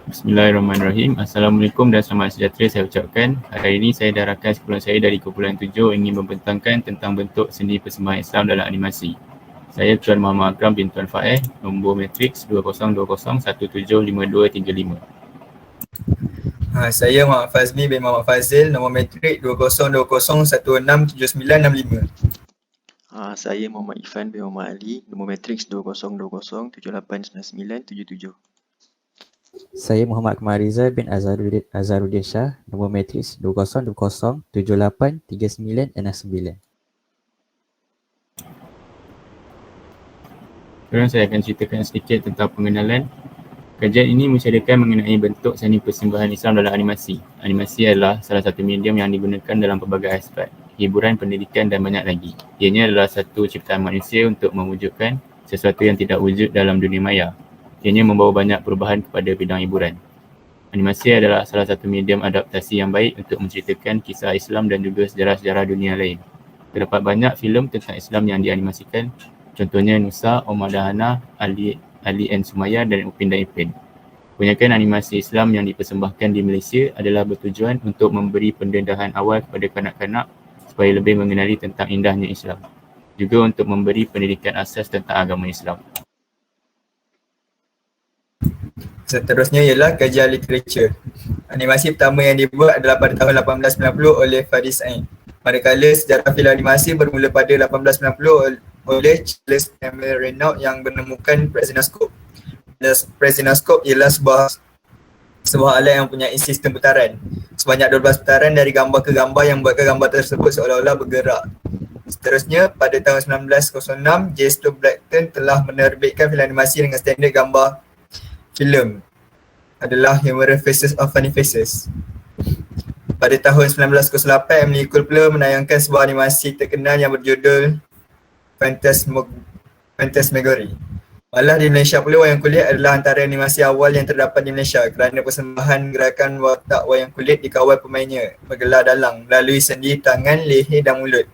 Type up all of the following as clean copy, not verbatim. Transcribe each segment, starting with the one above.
Bismillahirrahmanirrahim. Assalamualaikum dan selamat sejahtera saya ucapkan. Hari ini saya dan rakan sekumpulan saya dari kumpulan 7 ingin membentangkan tentang bentuk seni persembahan Islam dalam animasi. Saya Tuan Muhammad Akram bin Tuan Faeh, nombor matriks 2020175235. Saya Muhammad Fazmi bin Muhammad Fazil, nombor matrik 2020167965. Saya Muhammad Ifan bin Muhammad Ali, nombor matriks 2020789977. Saya Muhammad Akmal Riza bin Azharuddin Shah, nombor matriks 2020783969. Sekarang saya akan ceritakan sedikit tentang pengenalan. Kajian ini menceritakan mengenai bentuk seni persembahan Islam dalam animasi. Animasi adalah salah satu medium yang digunakan dalam pelbagai aspek, hiburan, pendidikan dan banyak lagi. Ianya adalah satu ciptaan manusia untuk mewujudkan sesuatu yang tidak wujud dalam dunia maya. Ianya membawa banyak perubahan kepada bidang hiburan. Animasi adalah salah satu medium adaptasi yang baik untuk menceritakan kisah Islam dan juga sejarah-sejarah dunia lain. Terdapat banyak filem tentang Islam yang dianimasikan, contohnya Nusa, Omar dan Hana, Ali and Sumaya dan Upin dan Ipin. Kebanyakan animasi Islam yang dipersembahkan di Malaysia adalah bertujuan untuk memberi pendedahan awal kepada kanak-kanak supaya lebih mengenali tentang indahnya Islam. Juga untuk memberi pendidikan asas tentang agama Islam. Seterusnya ialah kajian literature. Animasi pertama yang dibuat adalah pada tahun 1890 oleh Faris Ain. Manakala sejarah filem animasi bermula pada 1890 oleh Charles Emile Renaud yang menemukan Presinoskop. Presinoskop ialah sebuah alat yang mempunyai sistem putaran. Sebanyak 12 putaran dari gambar ke gambar yang membuatkan gambar tersebut seolah-olah bergerak. Seterusnya, pada tahun 1906, J. Stone Blackton telah menerbitkan filem animasi dengan standard gambar filem adalah Humorous Faces of Funny Faces. Pada tahun 1908, Emily Cole pula menayangkan sebuah animasi terkenal yang berjudul Phantasmagory. Malah di Malaysia pula, wayang kulit adalah antara animasi awal yang terdapat di Malaysia kerana persembahan gerakan watak wayang kulit dikawal pemainnya bergelar dalang melalui sendi tangan, leher dan mulut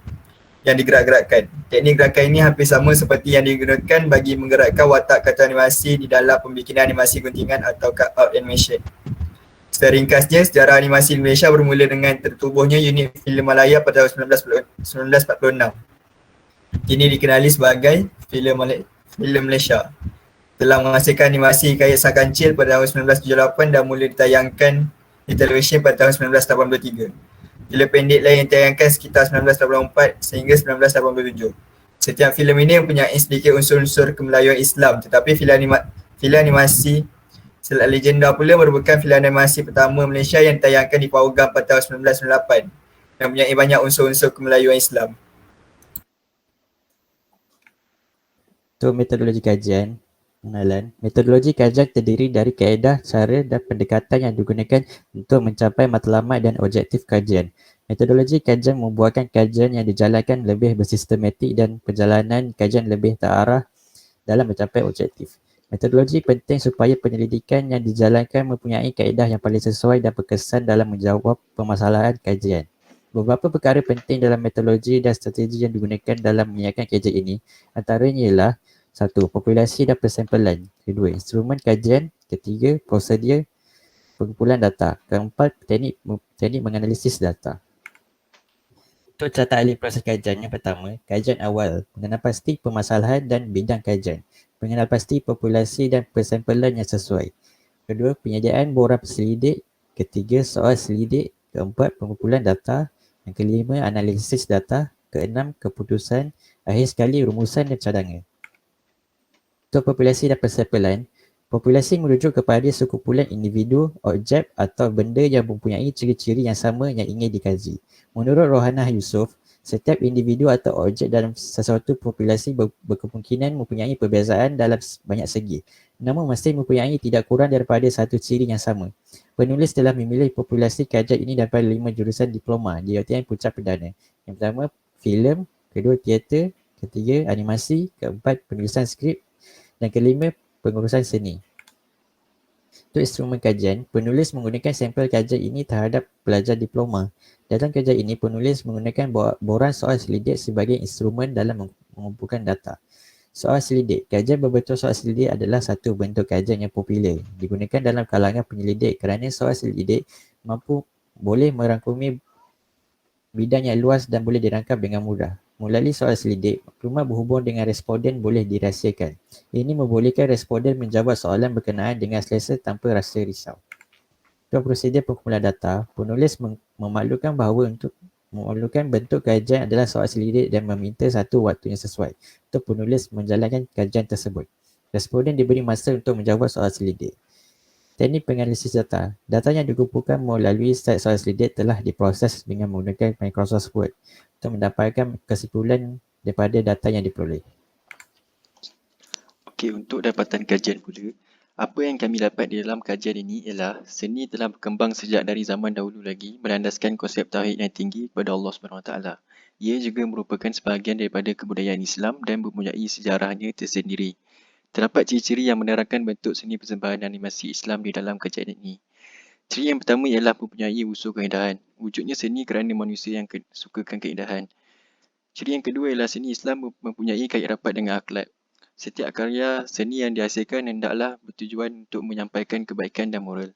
yang digerak-gerakkan. Teknik gerakan ini hampir sama seperti yang digunakan bagi menggerakkan watak kartun animasi di dalam pembikinan animasi guntingan atau cut-out animation. Secara ringkasnya, sejarah animasi di Malaysia bermula dengan tertubuhnya unit filem Malaya pada tahun 1946. Kini dikenali sebagai filem Malaysia. Telah menghasilkan animasi Kayak Sang Kancil pada tahun 1978 dan mula ditayangkan di televisyen pada tahun 1983. Filem pendek lain yang ditayangkan sekitar 1984 sehingga 1987. Setiap filem ini mempunyai sedikit unsur-unsur kemelayuan Islam, tetapi filem animasi Selat Legenda pula merupakan filem animasi pertama Malaysia yang ditayangkan di Pawagam pada tahun 1998 dan mempunyai banyak unsur-unsur kemelayuan Islam. Untuk metodologi kajian, pengenalan. Metodologi kajian terdiri dari kaedah, cara dan pendekatan yang digunakan untuk mencapai matlamat dan objektif kajian. Metodologi kajian membuatkan kajian yang dijalankan lebih bersistematik dan perjalanan kajian lebih terarah dalam mencapai objektif. Metodologi penting supaya penyelidikan yang dijalankan mempunyai kaedah yang paling sesuai dan berkesan dalam menjawab permasalahan kajian. Beberapa perkara penting dalam metodologi dan strategi yang digunakan dalam menyiapkan kajian ini antaranya ialah: 1. Populasi dan persampalan. 2. Instrumen kajian. 3. Prosedur pengumpulan data. 4. Teknik menganalisis data. Untuk catat ahli proses kajian, yang pertama, kajian awal, mengenal pasti permasalahan dan bidang kajian. Mengenal pasti populasi dan persampalan yang sesuai. Kedua, penyediaan borang selidik. Ketiga, soal selidik. Keempat, pengumpulan data. Yang kelima, analisis data. Keenam, keputusan. Akhir sekali, rumusan dan cadangan. Untuk populasi dan persampalan, populasi merujuk kepada sekumpulan individu, objek atau benda yang mempunyai ciri-ciri yang sama yang ingin dikaji. Menurut Rohanah Yusof, setiap individu atau objek dalam sesuatu populasi berkemungkinan mempunyai perbezaan dalam banyak segi, namun masih mempunyai tidak kurang daripada satu ciri yang sama. Penulis telah memilih populasi kajian ini daripada 5 jurusan diploma di latihan puncak perdana. Yang pertama, filem. Kedua, teater. Ketiga, animasi. Keempat, penulisan skrip. Dan kelima, pengurusan seni. Untuk instrumen kajian, penulis menggunakan sampel kajian ini terhadap pelajar diploma. Dalam kajian ini, penulis menggunakan borang soal selidik sebagai instrumen dalam mengumpulkan data. Soal selidik. Kajian berbentuk soal selidik adalah satu bentuk kajian yang popular. Digunakan dalam kalangan penyelidik kerana soal selidik boleh merangkumi bidang yang luas dan boleh dirangkap dengan mudah. Melalui soal selidik, maklumat berhubung dengan responden boleh dirahsiakan. Ini membolehkan responden menjawab soalan berkenaan dengan selesa tanpa rasa risau. Untuk prosedur pengumpulan data, penulis memaklumkan bahawa untuk memerlukan bentuk kajian adalah soal selidik dan meminta satu waktu yang sesuai untuk penulis menjalankan kajian tersebut. Responden diberi masa untuk menjawab soal selidik. Teknik penganalisis data. Data yang dikumpulkan melalui set soal selidik telah diproses dengan menggunakan Microsoft Word untuk mendapatkan kesimpulan daripada data yang diperoleh. Okey, untuk dapatan kajian pula, apa yang kami dapat di dalam kajian ini ialah seni telah berkembang sejak dari zaman dahulu lagi berlandaskan konsep tauhid yang tinggi kepada Allah SWT. Ia juga merupakan sebahagian daripada kebudayaan Islam dan mempunyai sejarahnya tersendiri. Terdapat ciri-ciri yang menerangkan bentuk seni persembahan animasi Islam di dalam kajian ini. Ciri yang pertama ialah mempunyai unsur keindahan. Wujudnya seni kerana manusia yang sukakan keindahan. Ciri yang kedua ialah seni Islam mempunyai kait rapat dengan akhlak. Setiap karya seni yang dihasilkan hendaklah bertujuan untuk menyampaikan kebaikan dan moral.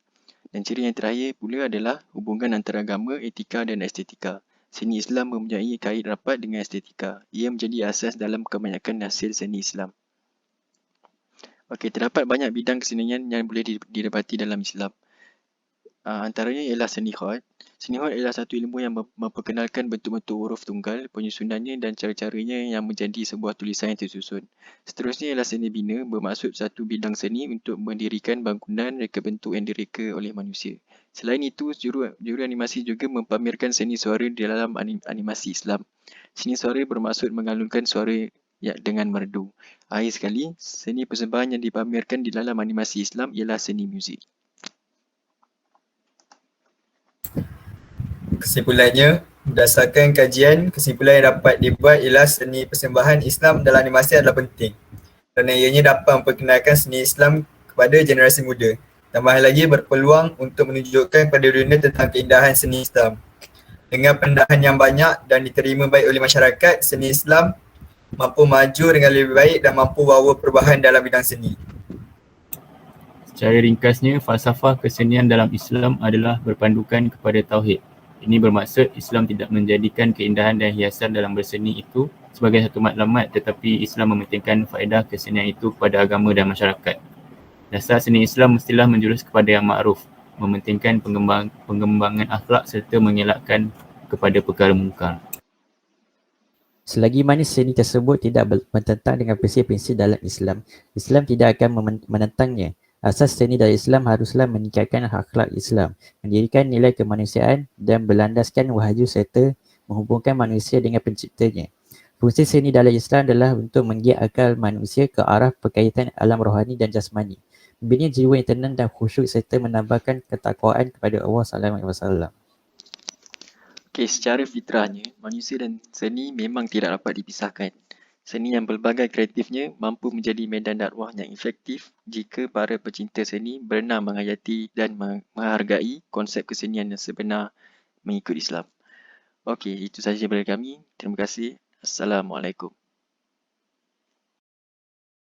Dan ciri yang terakhir pula adalah hubungan antara agama, etika dan estetika. Seni Islam mempunyai kait rapat dengan estetika. Ia menjadi asas dalam kebanyakan hasil seni Islam. Okey, terdapat banyak bidang kesenian yang boleh didapati dalam Islam. Antaranya ialah seni khat. Seni khat ialah satu ilmu yang memperkenalkan bentuk-bentuk huruf tunggal, penyusunannya dan cara-caranya yang menjadi sebuah tulisan yang tersusun. Seterusnya ialah seni bina, bermaksud satu bidang seni untuk mendirikan bangunan reka bentuk yang direka oleh manusia. Selain itu, juru animasi juga mempamerkan seni suara di dalam animasi Islam. Seni suara bermaksud mengalunkan suara dengan merdu. Akhir sekali, seni persembahan yang dipamerkan di dalam animasi Islam ialah seni muzik. Kesimpulannya, berdasarkan kajian, kesimpulan yang dapat dibuat ialah seni persembahan Islam dalam animasi adalah penting kerana ianya dapat memperkenalkan seni Islam kepada generasi muda. Tambahan lagi berpeluang untuk menunjukkan kepada dunia tentang keindahan seni Islam. Dengan pendahan yang banyak dan diterima baik oleh masyarakat, seni Islam mampu maju dengan lebih baik dan mampu bawa perubahan dalam bidang seni. Secara ringkasnya, falsafah kesenian dalam Islam adalah berpandukan kepada tauhid. Ini bermaksud Islam tidak menjadikan keindahan dan hiasan dalam berseni itu sebagai satu matlamat, tetapi Islam mementingkan faedah kesenian itu kepada agama dan masyarakat. Dasar seni Islam mestilah menjurus kepada yang makruf, mementingkan pengembangan akhlak serta mengelakkan kepada perkara mungkar. Selagi mana seni tersebut tidak bertentang dengan prinsip-prinsip dalam Islam, Islam tidak akan menentangnya. Asas seni dalam Islam haruslah meningkatkan akhlak Islam, mendirikan nilai kemanusiaan dan berlandaskan wahyu serta menghubungkan manusia dengan penciptanya. Fungsi seni dalam Islam adalah untuk menggiat akal manusia ke arah perkaitan alam rohani dan jasmani, membina jiwa yang tenang dan khusyuk serta menambahkan ketakwaan kepada Allah SAW. Okey, secara fitrahnya, manusia dan seni memang tidak dapat dipisahkan. Seni yang pelbagai kreatifnya mampu menjadi medan dakwah yang efektif jika para pecinta seni benar menghayati dan menghargai konsep kesenian yang sebenar mengikut Islam. Okey, itu sahaja daripada kami. Terima kasih. Assalamualaikum.